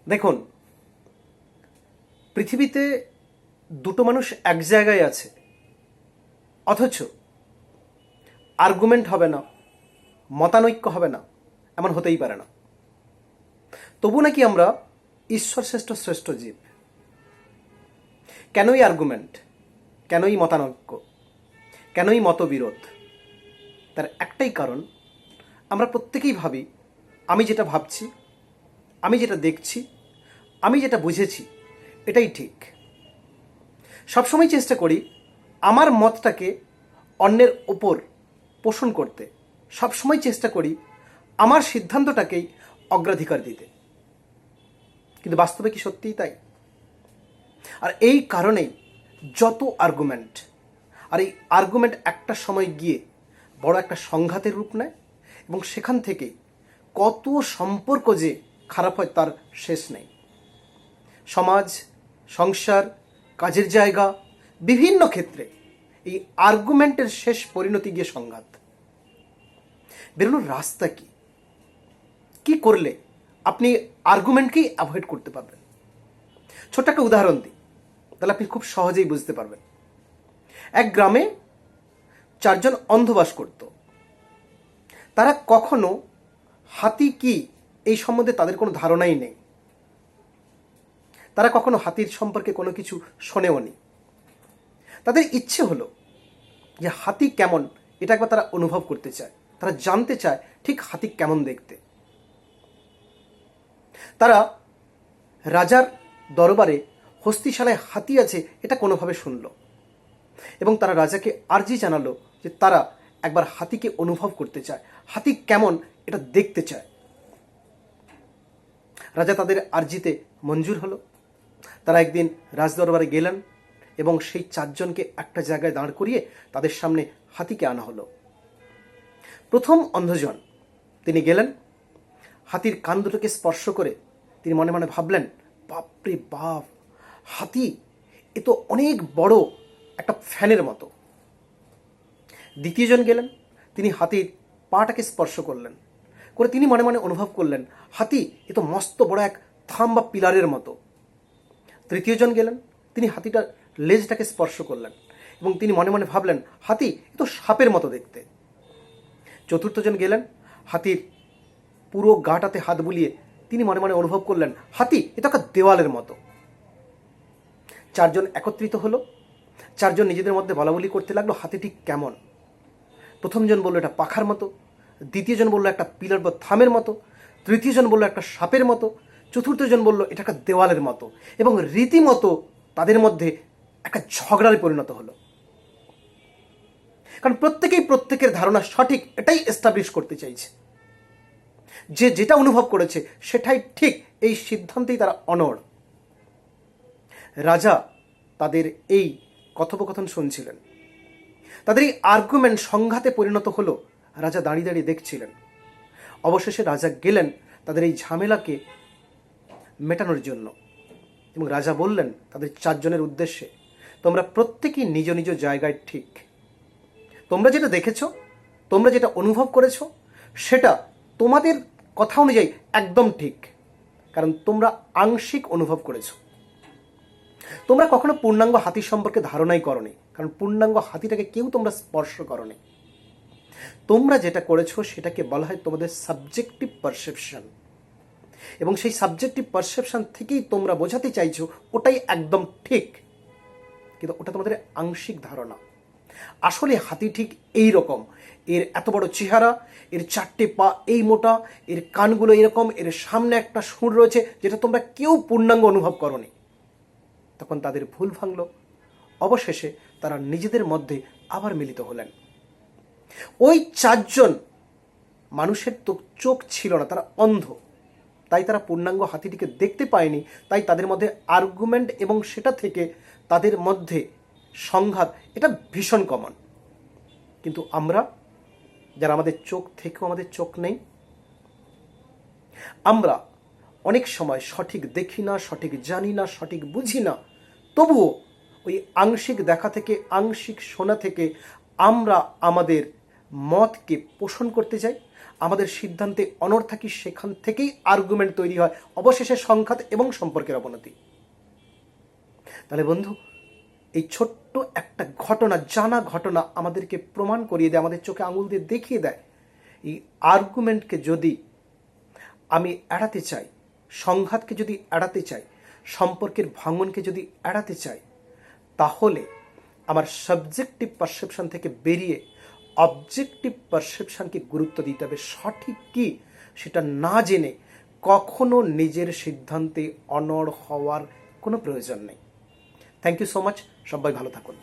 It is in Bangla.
দেখুন, পৃথিবীতে দুটো মানুষ এক জায়গায় আছে, অথচ আর্গুমেন্ট হবে না, মতানৈক্য হবে না, এমন হতেই পারে না। তবু নাকি আমরা ঈশ্বর শ্রেষ্ঠ শ্রেষ্ঠ জীব। কেনই আর্গুমেন্ট, কেনই মতানৈক্য, কেনই মতবিরোধ? তার একটাই কারণ, আমরা প্রত্যেকেই ভাবি আমি যেটা ভাবছি, আমি যেটা দেখছি, আমি যেটা বুঝেছি এটাই ঠিক। সবসময় চেষ্টা করি আমার মতটাকে অন্যের ওপর পোষণ করতে, সবসময় চেষ্টা করি আমার সিদ্ধান্তটাকেই অগ্রাধিকার দিতে। কিন্তু বাস্তবে কি সত্যিই তাই? আর এই কারণেই যত আর্গুমেন্ট, আর এই আর্গুমেন্ট একটা সময় গিয়ে বড় একটা সংঘাতের রূপ নেয়, এবং সেখান থেকেই কত সম্পর্ক যে খারাপ হয় তার শেষ নেই। সমাজ, সংসার, কাজের জায়গা, বিভিন্ন ক্ষেত্রে এই আর্গুমেন্টের শেষ পরিণতি গিয়ে সংঘাত। বেরোনোর রাস্তা কি? কি করলে আপনি আর্গুমেন্টকেই অ্যাভয়েড করতে পারবেন? ছোট্ট একটা উদাহরণ দিই, তাহলে আপনি খুব সহজেই বুঝতে পারবেন। এক গ্রামে 4 জন অন্ধ বাস করত। তারা কখনো হাতি কি এই সম্বন্ধে তাদের কোনো ধারণাই নেই। তারা কখনো হাতির সম্পর্কে কোনো কিছু শোনেও নি। তাদের ইচ্ছে হলো যে হাতি কেমন এটা একবার তারা অনুভব করতে চায়, তারা জানতে চায় ঠিক হাতি কেমন দেখতে। তারা রাজার দরবারে হস্তিশালায় হাতি আছে এটা কোনোভাবে শুনল, এবং তারা রাজাকে আর্জি জানালো যে তারা একবার হাতিকে অনুভব করতে চায়, হাতি কেমন এটা দেখতে চায়। রাজা তাদের আর্জিতে মঞ্জুর হলো। তারা একদিন রাজদরবারে গেলেন এবং সেই 4 জনকে একটা জায়গায় দাঁড় করিয়ে তাদের সামনে হাতিকে আনা হলো। প্রথম অন্ধজন তিনি গেলেন, হাতির কান দুটোকে স্পর্শ করে তিনি মনে মনে ভাবলেন, বাপরে বাপ, হাতি এ তো অনেক বড় একটা ফ্যানের মতো। দ্বিতীয়জন গেলেন, তিনি হাতির পাটাকে স্পর্শ করলেন, করে তিনি মনে মনে অনুভব করলেন, হাতি এ তো মস্ত বড় এক থাম বা পিলারের মতো। তৃতীয়জন গেলেন, তিনি হাতিটার লেজটাকে স্পর্শ করলেন এবং তিনি মনে মনে ভাবলেন, হাতি এ তো সাপের মতো দেখতে। চতুর্থজন গেলেন, হাতির পুরো গাটাতে হাত বুলিয়ে তিনি মনে মনে অনুভব করলেন, হাতি এ তো একটা দেওয়ালের মতো। 4 জন একত্রিত হলো। 4 জন নিজেদের মধ্যে বলাবলি করতে লাগলো, হাতি ঠিক কেমন। প্রথমজন বলল এটা পাখার মতো, দ্বিতীয়জন বলল একটা পিলার বা থামের মতো, তৃতীয়জন বলল একটা সাপের মতো, চতুর্থজন বলল এটা একটা দেওয়ালের মতো, এবং রীতিমতো তাদের মধ্যে একটা ঝগড়ায় পরিণত হলো। কারণ প্রত্যেকেই প্রত্যেকের ধারণা সঠিক এটাই এস্টাবলিশ করতে চাইছে, যে যেটা অনুভব করেছে সেটাই ঠিক, এই সিদ্ধান্তেই তারা অনড়। রাজা তাদের এই কথোপকথন শুনছিলেন, তাদের এই আর্গুমেন্ট সংঘাতে পরিণত হলো। রাজা দাঁড়িয়ে দাঁড়িয়ে দেখছিলেন। অবশেষে রাজা গেলেন তাদের এই ঝামেলাকে মেটানোর জন্য, এবং রাজা বললেন তাদের 4 জনের উদ্দেশ্যে, তোমরা প্রত্যেকেই নিজ নিজ জায়গায় ঠিক। তোমরা যেটা দেখেছো, তোমরা যেটা অনুভব করেছো, সেটা তোমাদের কথা অনুযায়ী একদম ঠিক, কারণ তোমরা আংশিক অনুভব করেছো। তোমরা কখনো পূর্ণাঙ্গ হাতির সম্পর্কে ধারণাই করনি, কারণ পূর্ণাঙ্গ হাতিটাকে কেউ তোমরা স্পর্শ করনি। তোমরা যেটা করেছো সেটাকে বলা হয় তোমাদের সাবজেক্টিভ পারসেপশন, এবং সেই সাবজেক্টিভ পারসেপশন থেকেই তোমরা বোঝাতে চাইছো ওটাই একদম ঠিক, কিন্তু ওটা তোমাদের আংশিক ধারণা। আসলে হাতি ঠিক এই রকম, এর এত বড় চেহারা, এর 4টে পা এই মোটা, এর কানগুলো এরকম, এর সামনে একটা সুর রয়েছে, যেটা তোমরা কেউ পূর্ণাঙ্গ অনুভব করনি। তখন তাদের ভুল ভাঙল। অবশেষে তারা নিজেদের মধ্যে আবার মিলিত হলেন। ওই 4 জন মানুষের তো চোখ ছিল না, তারা অন্ধ, তাই তারা পূর্ণাঙ্গ হাতিটিকে দেখতে পায়নি। তাই তাদের মধ্যে আর্গুমেন্ট এবং সেটা থেকে তাদের মধ্যে সংঘাত, এটা ভীষণ কমন। কিন্তু আমরা যারা আমাদের চোখ থেকেও আমাদের চোখ নেই, আমরা অনেক সময় সঠিক দেখি না, সঠিক জানি না, সঠিক বুঝি না, তবুও ওই আংশিক দেখা থেকে, আংশিক শোনা থেকে আমরা আমাদের মতকে পোষণ করতে চাই, আমাদের সিদ্ধান্তে অনড় থাকি, সেখান থেকেই আর্গুমেন্ট তৈরি হয়, অবশেষে সংঘাত এবং সম্পর্কের অবনতি। তাহলে বন্ধু, এই ছোট্ট একটা ঘটনা, জানা ঘটনা আমাদেরকে প্রমাণ করিয়ে দেয়, আমাদের চোখে আঙুল দিয়ে দেখিয়ে দেয়, এই আর্গুমেন্টকে যদি আমি এড়াতে চাই, সংঘাতকে যদি এড়াতে চাই, সম্পর্কের ভাঙনকে যদি এড়াতে চাই, তাহলে আমার সাবজেক্টিভ পারসেপশন থেকে বেরিয়ে অবজেক্টিভ পারসেপশনকে গুরুত্ব দিতে হবে। সঠিক কি সেটা না জেনে কখনো নিজের সিদ্ধান্তে অনড় হওয়ার কোনো প্রয়োজন নেই। Thank you so much. সবাই ভালো থাকুন।